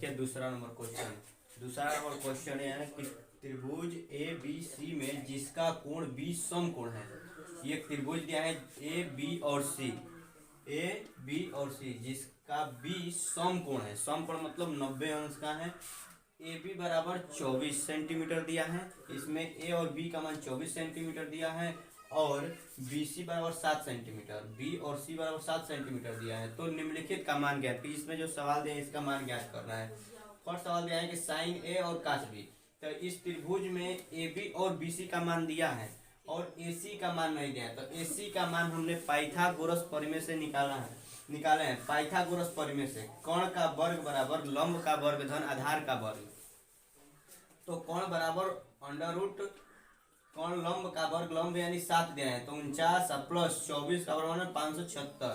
क्या दूसरा number question है कि त्रिभुज ए बी सी में जिसका कोण बी समकोण है। ये त्रिभुज दिया है ए बी और सी जिसका बी समकोण है। समकोण मतलब 90 अंश का है। ए बी बराबर 24 सेंटीमीटर दिया है, इसमें ए और बी का मान 24 सेंटीमीटर दिया है और बी सी बराबर 7 सेंटीमीटर, बी और सी बराबर 7 सेंटीमीटर दिया है। तो निम्नलिखित का मान ज्ञात कीजिए। इसमें जो सवाल दिया है इसका मान ज्ञात करना है। फर्स्ट सवाल दिया है कि साइन ए और कास बी। तो इस त्रिभुज में ए बी और बी सी का मान दिया है और ए सी का मान नहीं दिया है। तो ए सी का मान हमने पाइथागोरस प्रमेय से निकाले हैं। पाइथागोरस प्रमेय से कर्ण का वर्ग बराबर लंब का वर्ग धन आधार का वर्ग। तो कर्ण बराबर अंडर रूट कर्ण लंब का वर्ग, लंब यानी 7 दिया है तो 49 प्लस 24 का बराबर 576।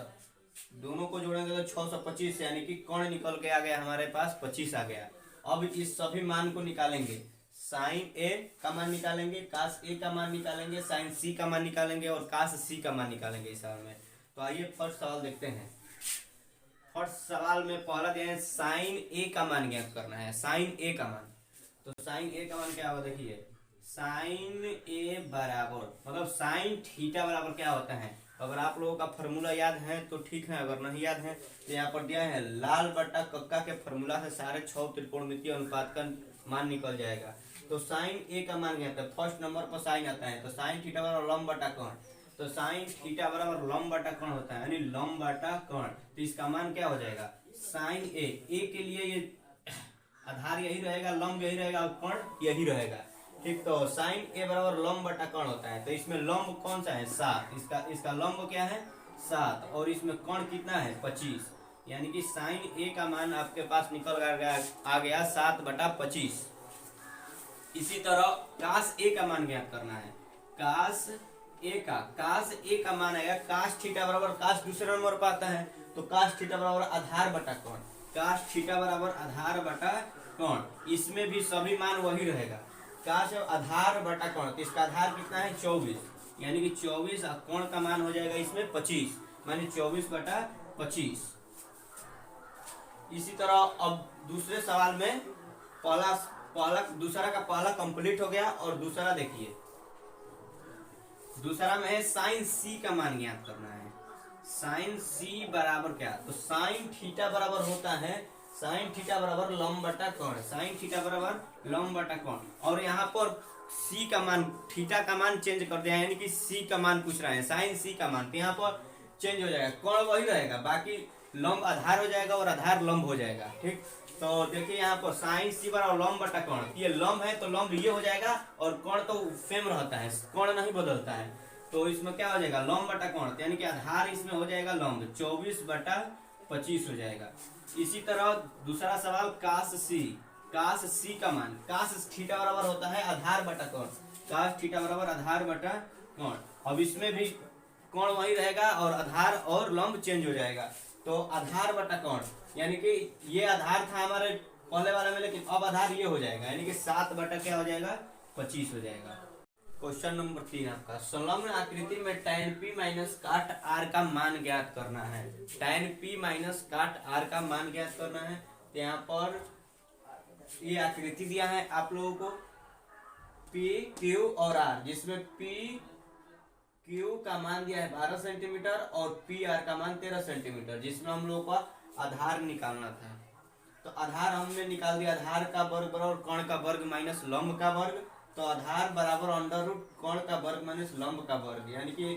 दोनों को जोड़ेंगे तो 625, यानी कि कर्ण निकल के आ गया हमारे पास 25 आ गया। अब इस सभी मान को निकालेंगे। साइन ए का मान निकालेंगे, कास ए का मान निकालेंगे, साइन सी का मान निकालेंगे और कास सी का मान निकालेंगे इस सवाल में। तो आइए फर्स्ट सवाल देखते हैं। फर्स्ट सवाल में पहला दिया है साइन ए का मान ज्ञात करना है। साइन ए का मान, तो साइन ए का मान क्या होगा देखिए। साइन ए बराबर मतलब साइन थीटा बराबर क्या होता है। अगर आप लोगों का फॉर्मूला याद है तो ठीक है, अगर नहीं याद है तो यहाँ पर दिया है लाल बटा कक्का के फॉर्मूला से सारे 6 त्रिकोणमितीय अनुपात का मान निकल जाएगा। तो साइन ए का मान ज्ञात है। फर्स्ट नंबर पर साइन आता है तो साइन थीटा बराबर लंब बटा कर्ण। तो साइन थीटा बराबर लंब बटा कर्ण होता है, यानी लंब बटा कर्ण। तो इसका मान क्या हो जाएगा साइन ए के लिए ये आधार यही रहेगा, लंब यही रहेगा और कर्ण यही रहेगा। ठीक, तो साइन ए बराबर लंब बटा कर्ण होता है। तो इसमें लंब कौन सा है 7, इसका लंब क्या है 7 और इसमें कर्ण कितना है 25, यानी कि साइन ए का मान आपके पास निकल आ गया 7/25। इसी तरह कास ए का मान ज्ञात करना है। कास ए का मान आएगा कास थीटा बराबर, कास दूसरे नंबर पर आता है तो कास थीटा बराबर आधार बटा कर्ण। कास थीटा बराबर आधार बटा कर्ण, इसमें भी सभी मान वही रहेगा। काश आधार बटा कर्ण, तो इसका आधार कितना है 24, यानी कि 24 कर्ण का मान हो जाएगा इसमें 25, मानी 24/25। इसी तरह अब दूसरे सवाल में दूसरा का पहला कंप्लीट हो गया और दूसरा देखिए। दूसरा में है साइन सी का मान ज्ञात करना है। साइन सी बराबर क्या, तो साइन थीटा बराबर होता है साइन थीटा बराबर लंब बटा कर्ण। साइन थीटा बराबर लंब बटा कर्ण और यहाँ पर सी का मान, थीटा का मान चेंज कर दिया, यानी कि सी का मान पूछ रहे हैं। साइन सी का मान तो यहाँ पर चेंज हो जाएगा, कर्ण वही रहेगा, बाकी लंब आधार हो जाएगा और आधार लंब हो जाएगा। ठीक, तो देखिए यहाँ पर साइन सी बराबर लंब बटा कर्ण, ये लंब है तो लंब ये हो जाएगा और कर्ण तो सेम रहता है, कर्ण नहीं बदलता है। तो इसमें क्या हो जाएगा लंब बटा कर्ण, यानी कि आधार इसमें हो जाएगा लंब, 24/25 हो जाएगा। इसी तरह दूसरा सवाल कास सी का मान, कास थीटा बराबर होता है आधार बटा कर्ण। कास थीटा बराबर आधार बटा कर्ण। अब इसमें भी कर्ण वही रहेगा और आधार और लंब चेंज हो जाएगा। तो आधार बटा कर्ण, यानी कि ये आधार था हमारे पहले वाले में, लेकिन अब आधार ये हो जाएगा, यानी कि 7 बटा क्या हो जाएगा 25 हो जाएगा। क्वेश्चन नंबर 3 आपका, संलग्न आकृति में tan p माइनस काट r का मान ज्ञात करना है। tan p माइनस काट r का मान ज्ञात करना है। तो यहाँ पर ये आकृति दिया है आप लोगों को p, q और r, जिसमें q का मान दिया है 12 सेंटीमीटर और pr का मान 13 सेंटीमीटर, जिसमें हम लोगों को आधार निकालना था। तो आधार हमने निकाल दिया, आधार का वर्ग बराबर कर्ण का वर्ग माइनस लंब का वर्ग। तो आधार बराबर अंडर रूट कर्ण का वर्ग माइनस लंब का वर्ग, यानी कि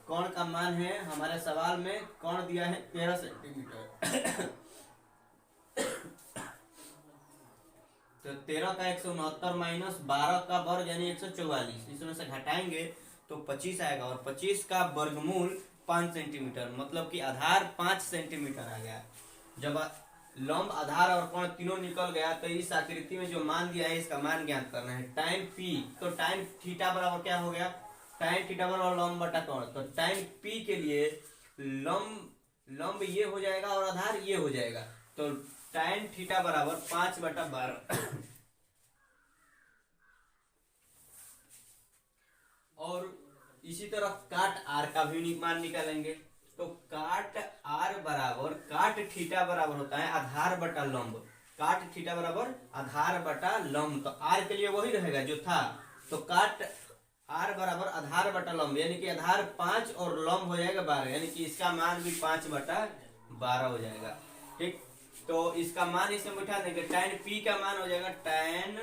कर्ण का मान है हमारे सवाल में, कर्ण दिया है 13 सेंटीमीटर। तो 13 का 169 माइनस 12 का वर्ग यानी 144, इसमें से घटाएंगे तो 25 आएगा और 25 का वर्गमूल 5 सेंटीमीटर, मतलब कि आधार 5 सेंटीमीटर आ गया। जब लंब आधार और कर्ण तीनों निकल गया तो इस आकृति में जो मान दिया है इसका मान ज्ञात करना है। टाइम पी, तो टाइम थीटा बराबर क्या हो गया, टाइम थीटा बराबर लंब बटा कर्ण। तो टाइम पी के लिए लंब ये हो जाएगा और आधार ये हो जाएगा। तो टाइम थीटा बराबर 5/12 और इसी तरह काट आर का भी मान निकालेंगे। तो काट आर बराबर, काट थीटा बराबर होता है आधार बटा लंब। काट थीटा बराबर आधार बटा लंब, तो आर के लिए वही रहेगा जो था, तो काट आर बराबर आधार बटा लंब, यानी कि आधार 5 और लंब हो जाएगा 12, यानी कि इसका मान भी 5 बटा 12 हो जाएगा। ठीक, तो इसका मान इसमें बैठा देंगे, tan p का मान हो जाएगा tan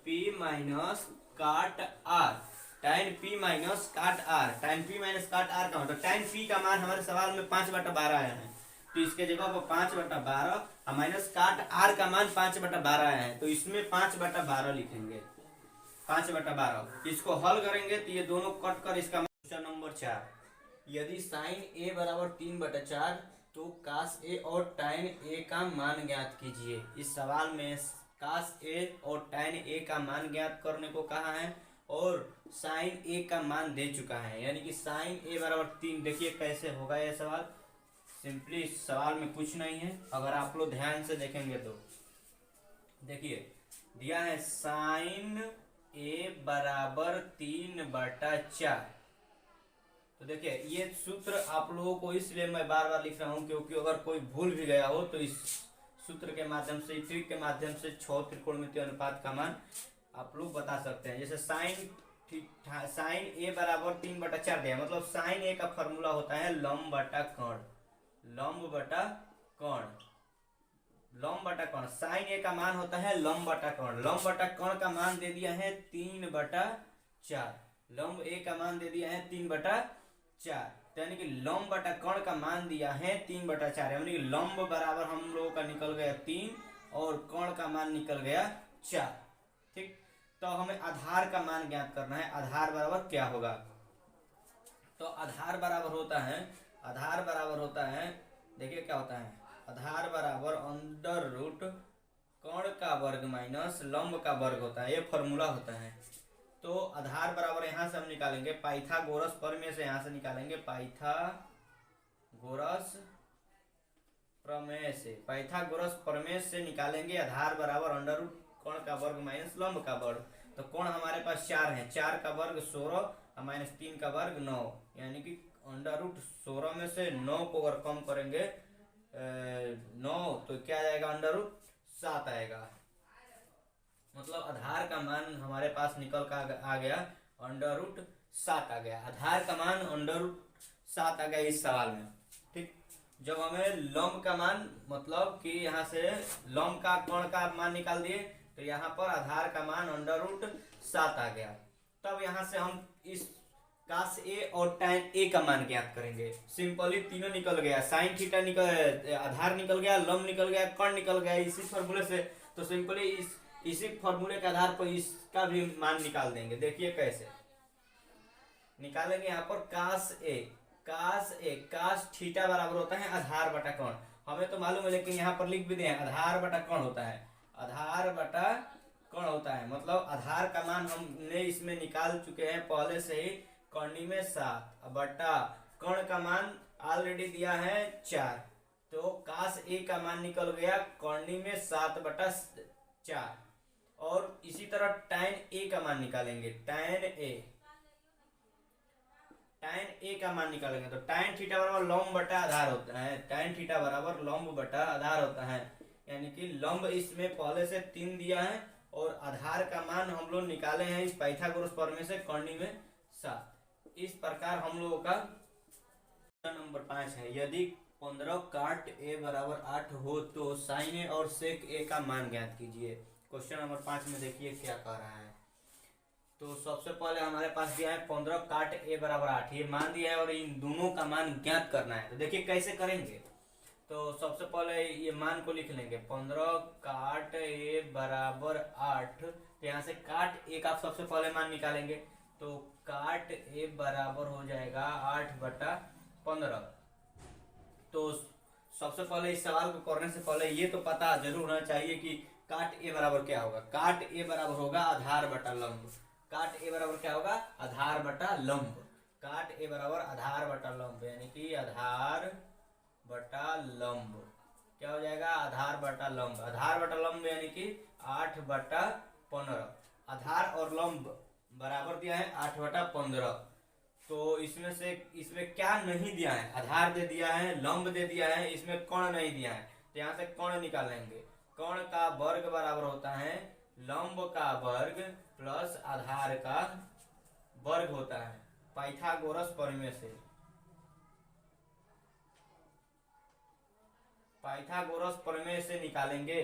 p माइनस काट आर, tan p माइनस काट आर, tan p माइनस काट आर का मतलब tan p का मान हमारे सवाल में 5 बटा 12 आया है, तो इसके जगह पर 5 बटा 12 और माइनस काट आर का मान 5 बटा 12 आया है, तो इसमें 5 बटा 12 लिखेंगे, 5 बटा 12। इसको हल करेंगे तो ये दोनों कट कर इसका क्वेश्चन नंबर 4, यदि साइन ए बराबर 3 बटा 4 तो कास ए और टाइन ए का मान ज्ञात कीजिए। इस सवाल में कास ए और टाइन ए का मान ज्ञात करने को कहा है और साइन ए का मान दे चुका है, यानी कि साइन ए बराबर 3। देखिए कैसे होगा यह सवाल, सिंपली इस सवाल में कुछ नहीं है, अगर आप लोग ध्यान से देखेंगे तो देखिए दिया है साइन ए बराबर 3 बटा 4, तो देखिए ये सूत्र आप लोगों को इसलिए मैं बार बार लिख रहा हूं क्योंकि अगर कोई भूल भी गया हो तो इस सूत्र के माध्यम से, ट्रिक के माध्यम से 6 त्रिकोणमितीय अनुपात का मान आप लोग बता सकते हैं। जैसे साइन ए बराबर 3 बटा 4 दिया, मतलब साइन ए का फॉर्मूला होता है लंब बटा कर्ण, लंब बटा कर्ण, लंब बटा कर्ण, साइन ए का मान होता है लंब बटा कर्ण, लंब बटा कर्ण का मान दे दिया है 3 बटा 4, लंब ए का मान दे दिया है 3 बटा 4, तो यानी कि लंब बटा कर्ण का मान दिया है 3 बटा 4, यानी कि लंब बराबर हम लोगों का निकल गया 3 और कर्ण का मान निकल गया 4। ठीक, तो हमें आधार का मान ज्ञात करना है, आधार बराबर क्या होगा, तो आधार बराबर होता है, देखिए क्या होता है, आधार बराबर अंडर रूट कर्ण का वर्ग माइनस लंब का वर्ग होता है, ये फॉर्मूला होता है। तो आधार बराबर यहां से हम निकालेंगे पाइथागोरस प्रमेय से, यहां से निकालेंगे पाइथागोरस प्रमेय से निकालेंगे आधार बराबर अंडर रूट कर्ण का वर्ग माइनस लंब का वर्ग, तो कोण हमारे पास 4 है, 4 का वर्ग 16 और माइनस 3 का वर्ग 9, यानी कि अंडर रूट 16 में से 9 को अगर कम करेंगे 9 तो क्या आएगा, अंडर रूट 7 आएगा, मतलब आधार का मान हमारे पास निकल कर आ गया अंडर रूट 7 आ गया, आधार का मान अंडर रूट 7 आ गया इस सवाल में। ठीक, जब हमें लंब का मान, मतलब कि यहाँ से लंब का कर्ण का मान निकाल दिए तो यहाँ पर आधार का मान अंडर रूट 7 आ गया, तब यहाँ से हम इस कास ए और tan ए का मान ज्ञात करेंगे। सिंपली तीनों निकल गया, साइन थीटा निकल, आधार निकल गया, लंब निकल गया, कर्ण निकल गया इसी फॉर्मूले से, तो सिंपली इसी फॉर्मूले के आधार पर इसका भी मान निकाल देंगे। देखिए कैसे निकालेंगे, यहाँ पर कास थीटा बराबर होता है आधार बटा कर्ण, हमें तो मालूम है लेकिन यहाँ पर लिख भी दें आधार बटा कर्ण होता है, आधार बटा कर्ण होता है, मतलब आधार का मान हमने इसमें निकाल चुके हैं पहले से ही, कर्णी में 7 बटा कर्ण का मान ऑलरेडी दिया है 4, तो कास ए का मान निकल गया कर्णी में 7 बटा 4, और इसी तरह tan ए का मान निकालेंगे, tan ए का मान निकालेंगे तो tan थीटा बराबर लंब बटा आधार होता है, tan थीटा बराबर लंब बटा आधार होता है, यानी कि लंब इसमें पहले से 3 दिया है और आधार का मान हम लोग निकाले हैं इस पाइथागोरस प्रमेय से कर्णी में 7। इस प्रकार हम लोगों का नंबर 5 है, यदि 15 काट ए बराबर 8 हो तो साइन ए और सेक ए का मान ज्ञात कीजिए। क्वेश्चन नंबर 5 में देखिए क्या कह रहा है, तो सबसे पहले हमारे पास दिया है 15 काट ए बराबर 8, ये मान दिया है और इन दोनों का मान ज्ञात करना है। तो देखिए कैसे करेंगे, तो सबसे पहले ये मान को लिख लेंगे 15 काट ए बराबर 8, तो यहाँ से काट ए का सबसे पहले मान निकालेंगे, तो काट ए बराबर हो जाएगा 8 बटा 15। तो सबसे पहले इस सवाल को करने से पहले ये तो पता जरूर होना चाहिए कि काट ए बराबर क्या होगा, काट ए बराबर होगा आधार बटा लंब, काट ए बराबर क्या होगा, आधार बटा लंब, काट ए बराबर आधार बटा लंब, यानी कि आधार बटा लंब क्या हो जाएगा, आधार बटा लंब, आधार बटा लंब यानी कि 8 बटा 15, आधार और लंब बराबर दिया है 8 बटा 15, तो इसमें क्या नहीं दिया है, आधार दे दिया है, लंब दे दिया है, इसमें कर्ण नहीं दिया है, तो यहाँ से कर्ण निकालेंगे, कर्ण का वर्ग बराबर होता है लंब का वर्ग प्लस आधार का वर्ग होता है पाइथागोरस प्रमेय से। पाइथागोरस प्रमेय से निकालेंगे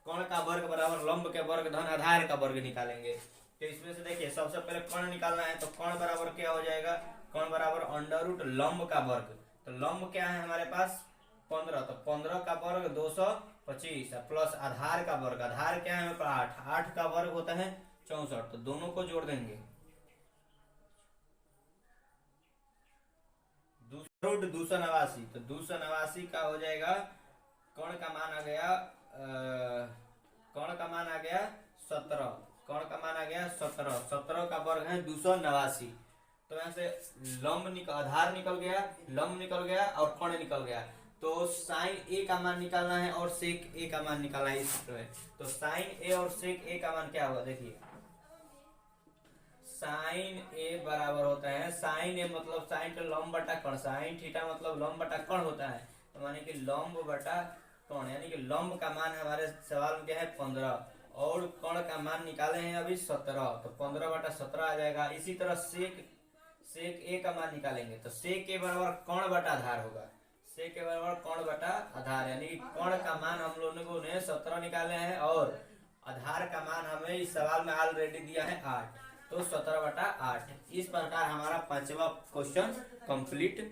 कर्ण का वर्ग बराबर लंब के वर्ग धन आधार का वर्ग निकालेंगे। तो इसमें से देखिए सबसे पहले कर्ण निकालना है, तो कर्ण बराबर क्या हो जाएगा, कर्ण बराबर अंडर रूट लंब का वर्ग। तो लंब क्या है हमारे पास 15, तो 15 का वर्ग 225 प्लस आधार का वर्ग, आधार क्या है हमारे पास 8, 8 का वर्ग होता है 64। तो दोनों को जोड़ देंगे, रूट 289, तो 289 का हो जाएगा, कर्ण का मान आ गया कर्ण का मान आ गया 17, कर्ण का मान आ गया 17, 17 का वर्ग है 289। तो यहाँ से लंब आधार निकल गया, लंब निकल गया और कर्ण निकल गया। तो साइन ए का मान निकालना है और सेक ए का मान निकालना है इस सूत्र में। तो साइन ए और सेक ए का मान क्या होगा, देखिए साइन ए बराबर होता है, साइन ए मतलब साइन का लंब बटा कर्ण, साइन थीटा मतलब लंब बटा कर्ण होता है। तो माने कि लंब बटा कर्ण, यानी कि लंब का मान हमारे सवाल में क्या है 15 और कर्ण का मान निकाले हैं अभी 17, तो 15/17 आ जाएगा। इसी तरह सेक ए का मान निकालेंगे, तो सेक ए बराबर कर्ण बटा आधार होगा, सेक ए बराबर कर्ण बटा आधार, यानी कर्ण का मान हम लोगों ने 17 निकाले हैं और आधार का मान हमें इस सवाल में ऑलरेडी दिया है 8, तो 17/8। इस प्रकार हमारा 5वां क्वेश्चन कंप्लीट